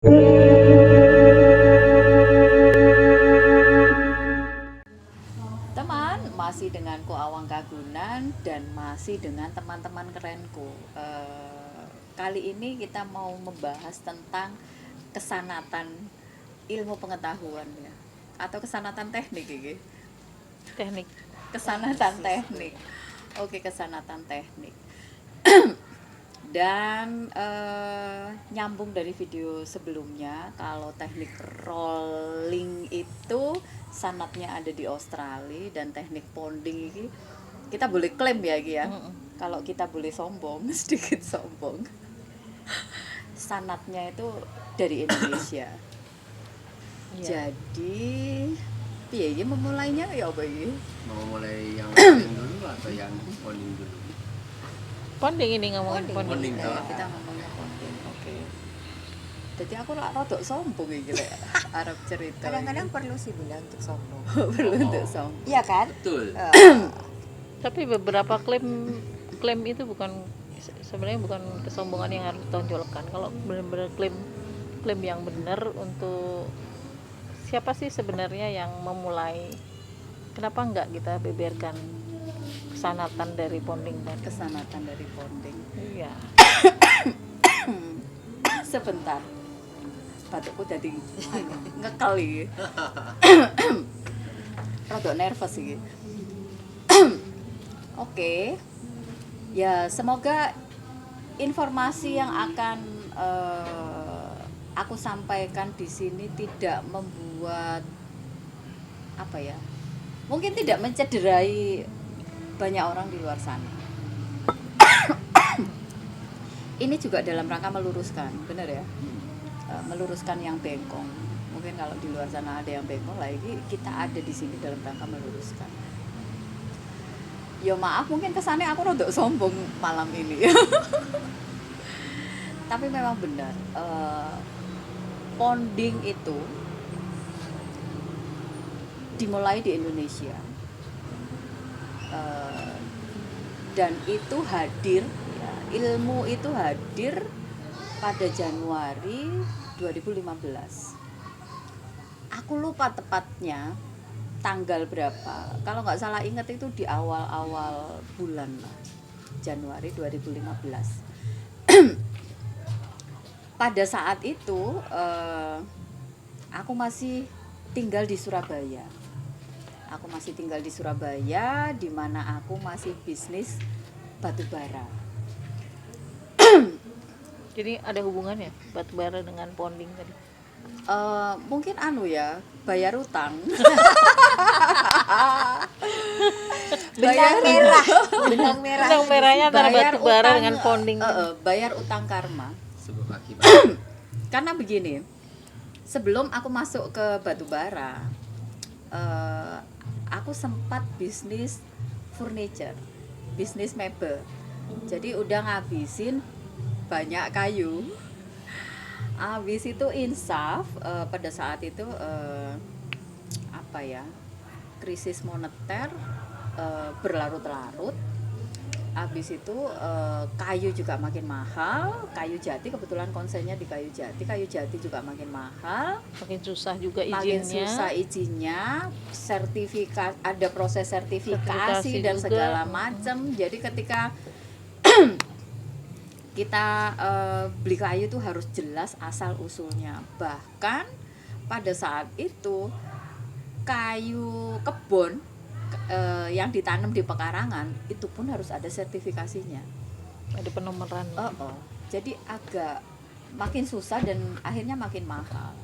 Teman, masih denganku Awang Kagunan dan masih dengan teman-teman kerenku. Kali ini kita mau membahas tentang kesanatan ilmu pengetahuan ya, atau kesanatan teknik ini. Teknik. Kesanatan teknik. Oke, kesanatan teknik. Dan nyambung dari video sebelumnya, kalau teknik rolling itu sanatnya ada di Australia, dan teknik ponding ini kita boleh klaim ya Ki ya. Kalau kita boleh sombong, sedikit sombong, sanatnya itu dari Indonesia. Jadi piye iki memulainya ya apa iki? Mau mulai yang rolling dulu atau yang ponding dulu? Ponding ini ngomongin Ponding. ponding. Kita ngomongnya ponding. Oke. Jadi aku lah rodok sombong iki lek arep cerita. Kadang-kadang perlu sih Bunda untuk sombong. perlu untuk sombong. Iya kan? Betul. Tapi beberapa klaim itu sebenarnya bukan kesombongan yang harus ditonjolkan. Kalau benar-benar klaim yang benar untuk siapa sih sebenarnya yang memulai, kenapa enggak kita beberkan kesanatan dari ponding tadi? Kesanatan dari ponding. Iya. Sebentar. Batukku jadi ngekel iki. Rodok nervous iki. Oke. Ya, semoga informasi yang akan aku sampaikan di sini tidak membuat apa ya? Mungkin tidak mencederai banyak orang di luar sana. Ini juga dalam rangka meluruskan, benar ya? Meluruskan yang bengkong. Mungkin kalau di luar sana ada yang bengkong, lagi kita ada di sini dalam rangka meluruskan. Ya maaf, mungkin kesannya aku rodok sombong malam ini. Tapi memang benar, ponding itu dimulai di Indonesia, dan itu hadir ya, ilmu itu hadir pada Januari 2015. Aku lupa tepatnya tanggal berapa, kalau nggak salah ingat itu di awal-awal bulan lah, Januari 2015. Pada saat itu aku masih tinggal di Surabaya. Di mana aku masih bisnis batu bara. Jadi ada hubungannya batu bara dengan ponding tadi? Mungkin bayar utang. Benang merah. Benang merahnya antara bayar batu bara utang, dengan ponding. Bayar utang karma. Sebab akibat. Karena begini, sebelum aku masuk ke batu bara, aku sempat bisnis furniture, bisnis mebel. Jadi udah ngabisin banyak kayu. Habis itu insaf, pada saat itu krisis moneter berlarut-larut. Habis itu kayu juga makin mahal, kayu jati, kebetulan konsennya di kayu jati juga makin mahal, Makin susah juga makin izinnya. susah izinnya, sertifikat, ada proses sertifikasi dan juga. segala macam. Jadi ketika kita beli kayu itu harus jelas asal usulnya. Bahkan pada saat itu kayu kebun yang ditanam di pekarangan itu pun harus ada sertifikasinya. Ada penomoran. Jadi agak makin susah dan akhirnya makin mahal.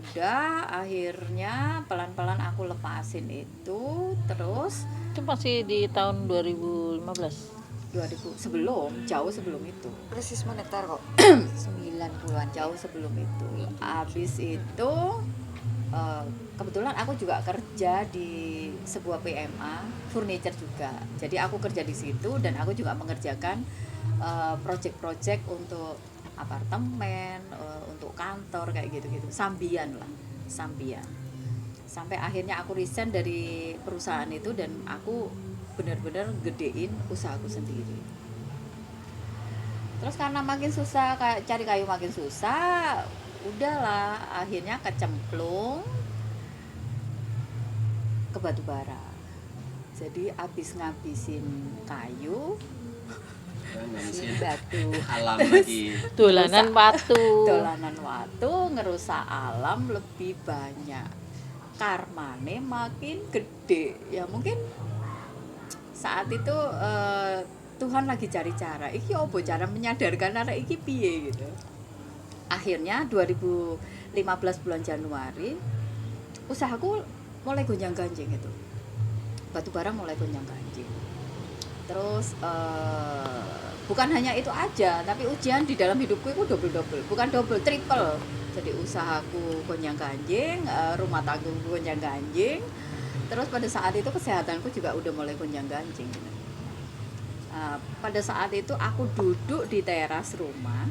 Udah, akhirnya pelan-pelan aku lepasin itu. Terus Itu masih di tahun 2015. jauh sebelum itu. krisis moneter kok. 90-an. Jauh sebelum itu. Habis itu kebetulan aku juga kerja di sebuah PMA furniture juga. Jadi aku kerja di situ dan aku juga mengerjakan project-project untuk apartemen, untuk kantor kayak gitu-gitu. Sambian. Sampai akhirnya aku resign dari perusahaan itu dan aku benar-benar gedein usahaku sendiri. Terus karena makin susah, cari kayu makin susah, udahlah akhirnya kecemplung ke batu bara. Jadi abis ngabisin kayu, Kan Si ngabisin batu. alam lagi. Dolanan batu. dolanan waktu ngerusak alam lebih banyak. Karmane makin gede. Ya mungkin saat itu Tuhan lagi cari cara. Iki opo cara menyadarkan arek iki piye gitu. Akhirnya 2015 bulan Januari usahaku mulai gonjang-ganjing gitu. Batu bara mulai gonjang-ganjing. Terus bukan hanya itu aja, tapi ujian di dalam hidupku itu double, bukan double, triple. Jadi usahaku gonjang-ganjing, rumah tanggaku gonjang-ganjing. Terus pada saat itu kesehatanku juga udah mulai gonjang-ganjing gitu. Pada saat itu aku duduk di teras rumah,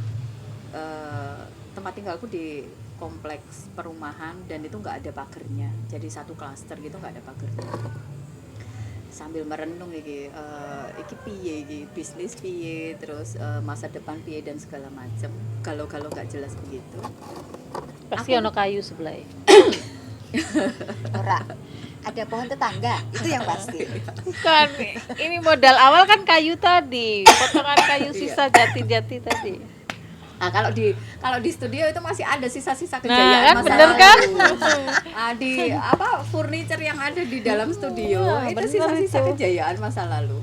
tempat tinggalku di kompleks perumahan dan itu nggak ada pagernya, jadi satu klaster gitu nggak ada pagernya. Sambil merenung iki piye iki bisnis piye, terus masa depan piye dan segala macam, galau-galau nggak jelas begitu. Pasti ono kayu sebelah. Ora. Ada pohon tetangga, itu yang pasti. Bukan, ini modal awal kan kayu tadi, potongan kayu sisa jati-jati tadi. Nah, kalau di studio itu masih ada sisa-sisa Nah, kejayaan kan masa bener lalu. kan? Di furniture yang ada di dalam studio Iya, itu bener sisa-sisa itu. kejayaan masa lalu.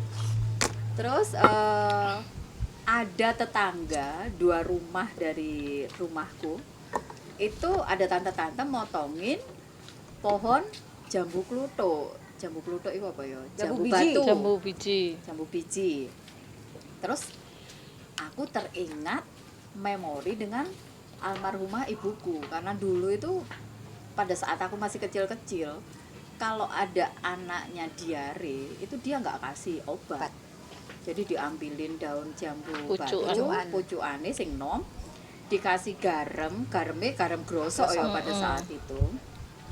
Terus ada tetangga 2 rumah dari rumahku itu ada tante-tante motongin pohon jambu kluthuk. Jambu kluthuk itu apa ya? Jambu biji. Batu. Jambu biji. Terus aku teringat memori dengan almarhumah ibuku, karena dulu itu pada saat aku masih kecil-kecil, kalau ada anaknya diare itu dia nggak kasih obat, jadi diambilin daun jambu Pucukan. batu, pucukane sing nom, dikasih garam grosok ya pada saat itu,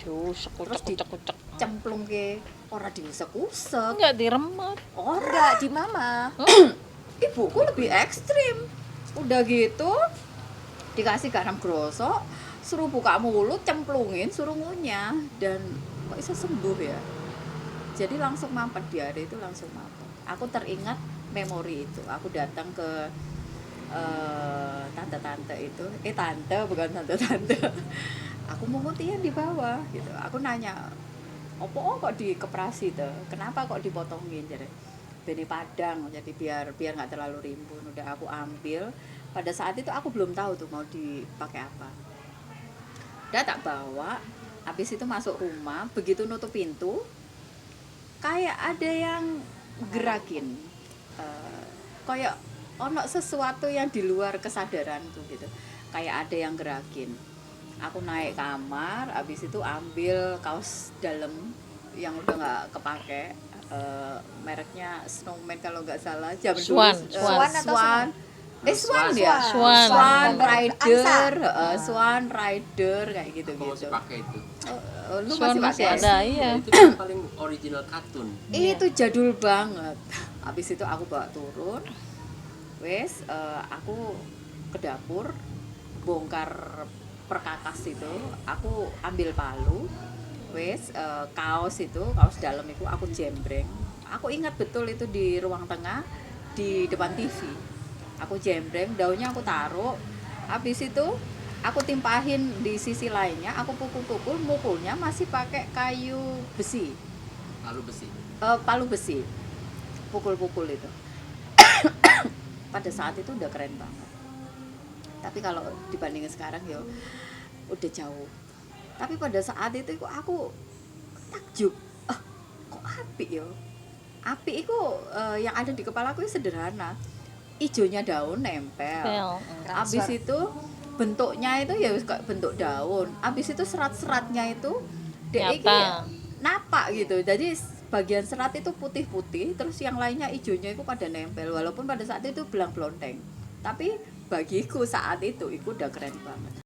Terus kucek. cemplung ke ora diusek-usek, Enggak diremet. ora. Enggak, di mama. Ibuku lebih ekstrim. Udah gitu dikasih garam grosok, suruh buka mulut, cemplungin, suruh ngunyah, dan kok bisa sembuh ya. Jadi langsung mampet, diare itu langsung mampet. Aku teringat memori itu. Aku datang ke tante-tante itu, tante bukan tante-tante. Aku mau ngutian di bawah gitu. Aku nanya, opo kok dikeprasi tuh? Kenapa kok dipotongin? Jadi beni padang, jadi biar nggak terlalu rimbun. Udah aku ambil. Pada saat itu aku belum tahu tuh mau dipakai apa. Udah tak bawa. Habis itu masuk rumah, begitu nutup pintu, kayak ada yang gerakin. Kayak ono sesuatu yang di luar kesadaranku gitu. Kayak ada yang gerakin. Aku naik kamar, habis itu ambil kaos dalam yang udah nggak kepake, mereknya Snowman kalau nggak salah, zaman Swan. dulu Swan atau Swan. Swan. Ya? Swan. Swan Gambar Rider, angsa. Swan Rider kayak Aku gitu-gitu. masih pakai itu. Lu Swan masih masih pakai? ada, iya. Itu yang paling original kartun. Itu jadul banget. Habis itu aku bawa turun. Wes, aku ke dapur bongkar perkakas itu, aku ambil palu. Wes, kaos dalam itu aku jembreng. Aku ingat betul itu di ruang tengah di depan TV. Aku jembreng, daunnya aku taruh. Habis itu aku timpahin di sisi lainnya, aku pukul-pukul, mukulnya masih pakai kayu besi. Palu besi. Pukul-pukul itu. Pada saat itu udah keren banget. Tapi kalau dibandingin sekarang ya udah jauh. Tapi pada saat itu aku takjub. Kok api ya? Api itu yang ada di kepalaku sederhana. Ijonya daun nempel. Habis itu bentuknya itu ya kayak bentuk daun. Habis itu serat-seratnya itu napak gitu. Jadi bagian serat itu putih-putih, terus yang lainnya ijonya itu pada nempel. Walaupun pada saat itu belang-belonteng. Tapi bagiku saat itu udah keren banget.